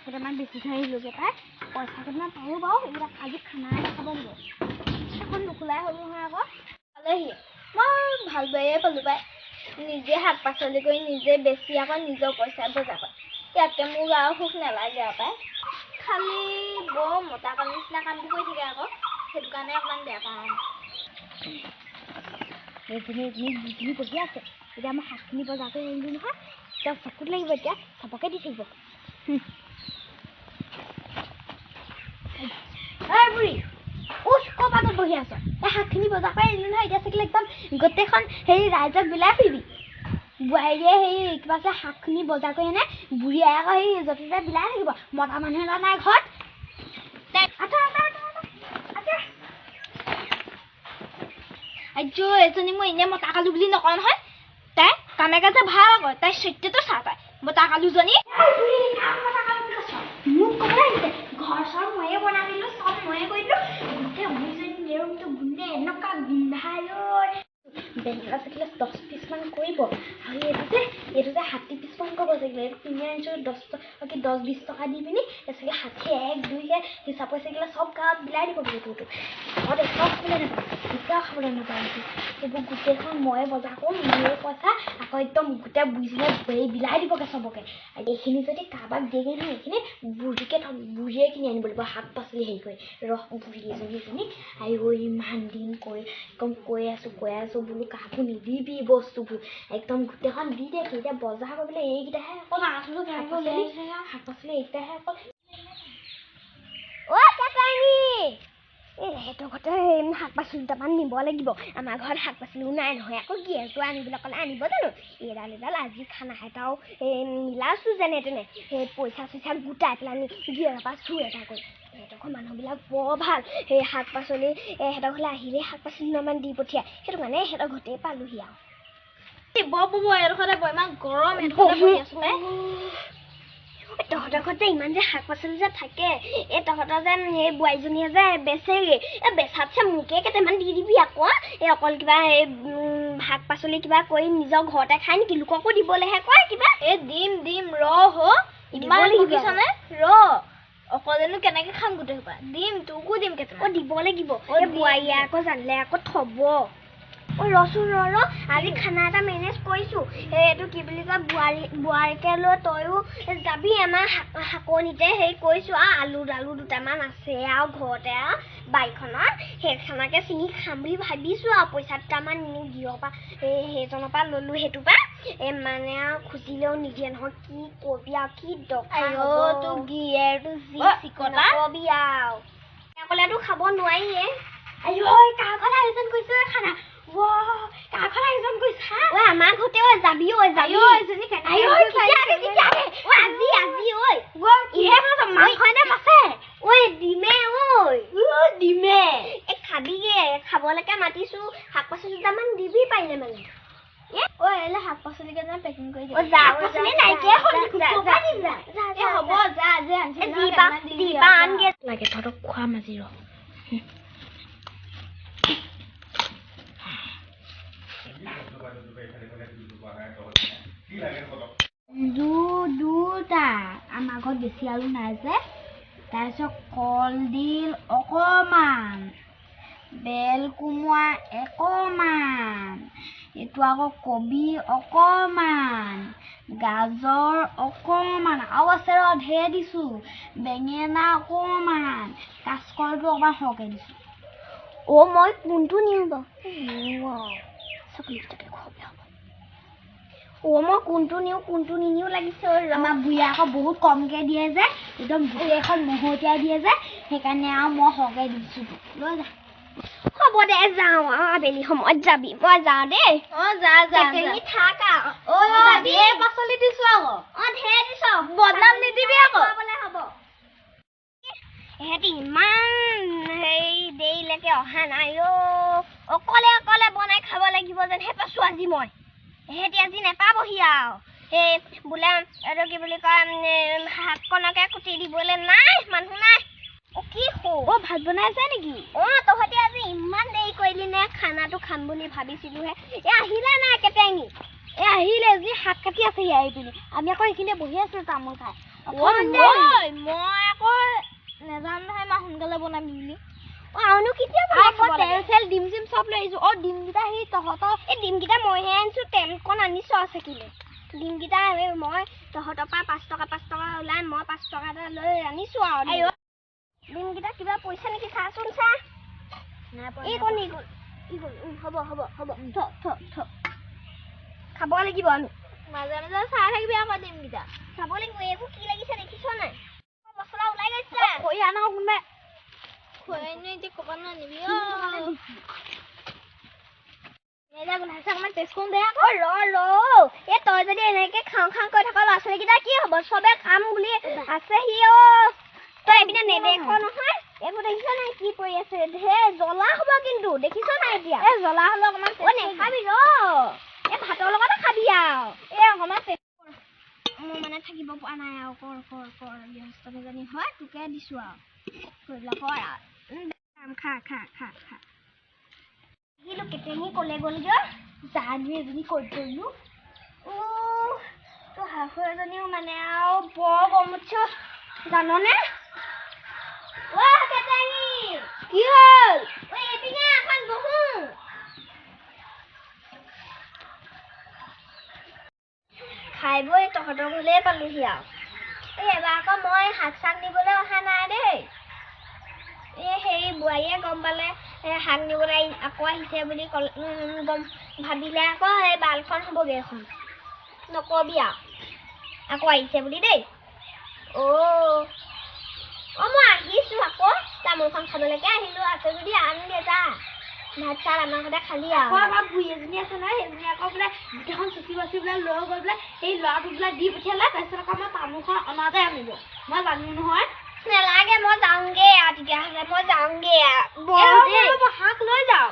কেইটামান বেছি থৈ আহিলোঁগৈ পাই পইচা কেইটামান পায়ো বাৰু এইবিলাক আজি খানা এটা খাব লাগিব এখন নোখোলাই হ'ল নহয় আকৌ পালেহি মই ভালদৰে পালোঁ পাই নিজে শাক পাচলি কৰি নিজে বেছি আকৌ নিজৰ পইচা বজাৰ কৰে ইয়াতকৈ মোক আৰু সুখ নালাগে আৰু পাই খালি বৰ মতা কাম নিচিনা কামবোৰ কৰি থাকে আকৌ সেইটো কাৰণে অকণমান বেয়া পাওঁ এইখিনি বহি আছে এতিয়া মই শাকখিনি বজাৰ কৰি আনিলোঁ নহয় এতিয়া চকুত লাগিব এতিয়া চবকে দি থাকিব বুঢ়ী ক'ৰ পাছত বহি আছ এই শাকখিনি বজাৰ কৰি আনিলোঁ নহয় এতিয়া চাকিলে একদম গোটেইখন হেৰি ৰাইজক বিলাই ফুৰিবি বোৱাৰীয়ে হেৰি কিবা আছে শাকখিনি বজাৰ কৰি আনে বুঢ়ীয়ে আকৌ সেই য'তে ত'তে বিলাই থাকিব মতা মানুহ এটা নাই ঘৰত এজনী মই এনেই মতা কালু বুলি নকওঁ নহয় তাই কামে কাজে ভাল আকৌ তাই চৰিত্ৰটো চা তাই মতা কালুজনী মোক ক'বলৈ আহিছে ঘৰ চৰ ময়ে বনাই দিলোঁ চব ময়ে কৰি দিলোঁ গোটেই বুঢ়ীজনী নেৰুমটো গোন্ধে এনেকুৱা গোন্ধাই বেঙেনা চাকিলে 10 পিচমান কৰিব আৰু এইটো যে 60 পিচমান কৰিব চাগিলে এইটো কিনি আনিছোঁ 10-20 টকা দি পিনি চাগে 60 1 2 হিচাপে চাগিলে চব গাঁৱত বিলাই দিব এইটো ঘৰত একদম খাবলৈ নাপাওঁ কেতিয়াও খাবলৈ নাপাওঁ এইবোৰ গোটেইখন ময়ে বজাৰ কৰোঁ মোৰে পইচা আকৌ একদম গোটেই বুঢ়ীজনীয়ে বিলাই দিবগৈ চবকে আৰু এইখিনি যদি কাৰোবাক দিয়েগৈ নহয় এইখিনি বুঢ়ীয়ে কিনি আনিব লাগিব শাক পাচলি হেৰি কৰি বুঢ়ী এজনী আৰু ইমান দিন একদম কৈ আছোঁ বোলো কাকো নিদিবি বস্তুবোৰ একদম গোটেইখন দি দে এতিয়া বজাৰ কৰিবলৈ এইকেইটাহে অকল শাক পাচলি এইকেইটাহে অকল সিহঁতৰ ঘৰতে শাক পাচলি দুটামান নিব লাগিব আমাৰ ঘৰত শাক পাচলিও নাই নহয় আকৌ গিয়েৰটো আনিবলৈ ক'লে আনিব জানো এডাল আজি খানা এটাও মিলাইছোঁ যেনে তেনে সেই পইচা চইচা গোটাই পেলাই গিয়েৰৰ পৰা চুৰ এটা কৰি সিহঁতৰ ঘৰ মানুহবিলাক বৰ ভাল সেই শাক পাচলি সিহঁতৰ ঘৰলৈ আহিলেই শাক পাচলি দুটামান দি পঠিয়াই সেইটো কাৰণে সিহঁতৰ ঘৰতেই পালোহি আৰু ইমান গৰম তহঁতৰ ঘৰত যে ইমান যে শাক পাচলি যে থাকে এই তহঁতৰ যে এই বোৱাৰীজনীয়ে যে বেচেগৈ এই বেচাতছে মোকে কেইটামান দি দিবি আকৌ এই অকল কিবা এই শাক পাচলি কিবা কৰি নিজৰ ঘৰতে খাই নেকি লোককো দিবলৈহে কয় কিবা এই দিম ৰ ইমান দেখিছনে ৰ অকলেনো কেনেকৈ খাম গোটেই সোপা দিম তোকো দিম কেইটামান দিব লাগিব এই বোৱাৰীয়ে আকৌ জানিলে আকৌ থ'ব ৰচোন আজি খানা এটা মেনেজ কৰিছোঁ এইটো কি বুলি কয় বোৱাৰীকে লৈ তয়ো যাবি আমাৰ শাকনিতে হেৰি কৰিছোঁ আৰু আলু দুটামান আছে আৰু ঘৰতে আৰু বাৰীখনত সেই খানাকে ছিঙি খাম বুলি ভাবিছোঁ আৰু পইচা দুটামান গিৰৰ পৰা সেইজনৰ পৰা ল'লোঁ সেইটোৰ পৰা মানে আৰু খুজিলেও নিদিয়ে নহয় কি কবি আৰু কি তোৰ গিয়েৰটো যি চিকটা কবি আৰু অকলেতো খাব নোৱাৰিয়ে কাৰ ঘৰত আয়োজন কৰিছোঁ খানা কাৰ আয়োজন কৰিছা আমাৰ ঘৰতে যাবি ডিমে খাবিগে খাবলৈকে মাতিছো শাক পাচলি দুটামান দিবি পাৰিলে মানে শাক পাচলি কেইটামান পেকিং কৰি লাগে তহঁতক খোৱাম আজি দুটা আমাৰ ঘৰত বেছি আলু নাই যে তাৰপিছত কলডিল অকণমান বেল কোমোৰা অকণমান এইটো আকৌ কবি অকণমান গাজৰ অকণমান আৰু আছে ঢেৰ দিছোঁ বেঙেনা অকণমান কাচকলটো অকণমান সৰহকৈ দিছোঁ মই কোনটো নিওঁ বাৰু মই কোনটো নিনিও লাগিছে আমাৰ বুঢ়ীয়ে আকৌ বহুত কমকৈ দিয়ে যে একদম গোটেইখন মহতিয়াই দিয়ে যে সেইকাৰণে আৰু মই সৰহকৈ দিছোঁ লৈ যা হ'ব দে যাওঁ আৰু আবেলি সময়ত যাবি মই যাওঁ দেই থাক আৰু পাচলি দিছোঁ আকৌ ঢেৰ দিছ বদনাম নিদিবি আকৌ হ'ব এহেঁতি ইমান হেৰি দেৰিলৈকে অহা নাই অকলে বনাই খাব লাগিব যেন সেই পাইছোঁ আজি মই এহেঁতি আজি নেপাবহি আৰু এই বোলে এইটো কি বুলি কয় শাককণকে কুটি দিবলৈ নাই মানুহ নাই কি ভাত বনাইছে নেকি তহঁতি আজি ইমান দেৰি কৰিলি নে খানাটো খাম বুলি ভাবিছিলোঁহে আহিলে নাই কেটেঙি আহিলে যি শাক কাটি আছে আহি পিনি আমি আকৌ এইখিনিতে বহি আছিলোঁ তামোল খাই মই আকৌ নেজানো নহয় মা সোনকালে বনাবি বুলি আউনো কেতিয়া তেল চেল ডিম চিম চব লৈ আহিছো ডিমকেইটা সি তহঁতৰ এই ডিমকেইটা মইহে আনিছো তেলকণ আনিছো আছে কিলে ডিমকেইটা মই তহঁতৰ পৰা 5 টকা ওলাই মই 5 টকা এটা লৈ আনিছো আৰু ডিমকেইটা কিবা পইচা নেকি চাচোন চা এইকণ হ'ব খাব লাগিব আমি মাজে মাজে চাই থাকিবি আকৌ ডিমকেইটা চাব লাগিব এইবোৰ কি লাগিছে দেখিছ নাই মছলা ওলাই গৈছে খৰি আনক কোনোবাই খৰিনো এতিয়া ক'ব নিবি তই যদি এনেকে খাওঁ কৈ থাক ল'ৰা ছোৱালীকেইটা কি হ'ব চবে খাম বুলি আছেহি তই এপিনে নেদেখ নহয় এইবোৰ দেখিছ নাই কি পৰি আছে ঢেৰ জ্বলা হ'ব কিন্তু দেখিছ নাই এতিয়া জ্বলা হ'লেও অকণমান নেখাবি এই ভাতৰ লগতে খাবি আৰু অকণমান মোৰ মানে থাকিব পৰা নাই আৰু কৰ গৃহস্থজনী হয় তোকে দিছো আৰু কৰ খা কিলো কেতেঙি ক'লে গ'লগৈ জানো এজনী কৈ কৰিলো তোৰ শাহু এজনীও মানে আৰু বৰ গম উঠছে জাননে কেতেঙি কি হ'ল এইপিনে এখন বহো খাই বৈ তহঁতৰ ঘৰলে পালোহি আৰু এবাৰ আকৌ মই শাক চাক নিবলৈ অহা নাই দেই সেই বোৱাৰীয়ে গম পালে শাক নিবলৈ আকৌ আহিছে বুলি গম ভাবিলে আকৌ সেই বালখন হ'বগৈ এখন নকবি আৰু আকৌ আহিছে বুলি দেই মই আহিছোঁ আকৌ তামোলখন খাবলৈকে আহিলোঁ আছে যদি আনগে যা ভাত চাত আমাৰ ঘৰতে খালি আৰু আমাৰ বুঢ়ী এজনী আছে নহয় সেইজনী আকৌ বোলে গোটেইখন চুচি বাচি বোলে লৈ গৈ বোলে সেই ল'ৰাটোক বোলে দি পঠিয়ালে তাৰপিছত আকৌ মই তামোলখন অনাতে আনিব মই জানো নহয় নেলাগে মই যাওঁগে আৰু তেতিয়াহ'লে মই যাওঁগে শাক লৈ যাওঁ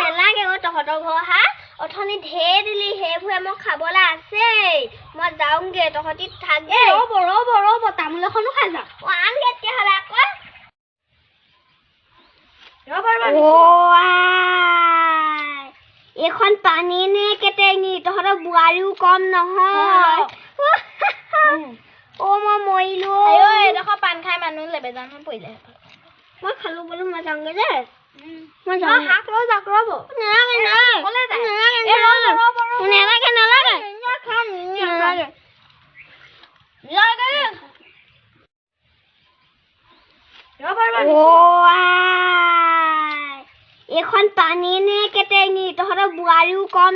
নেলাগে তহঁতৰ ঘৰ শাক অথনি ঢেৰ দিলি সেইবোৰে মই খাবলৈ আছেই মই যাওঁগে তহঁতি থাকগে ৰ'ব তামোল এখনো খাই যাওঁ আনগে তেতিয়াহ'লে আকৌ এইখন পানী নে কেতেঙি তহঁতৰ বোৱাৰীও কম নহয় মই মৰিলো এডোখৰ পাণ খাই মানুহ লেবেজান হৈ পৰিলে মই খালো বোলো মই যাওঁগে যে মই যাওঁ শাক লৈ যাওক ৰ'ব এইখন পানী নে কেতেঙি তহঁতৰ বোৱাৰীও কম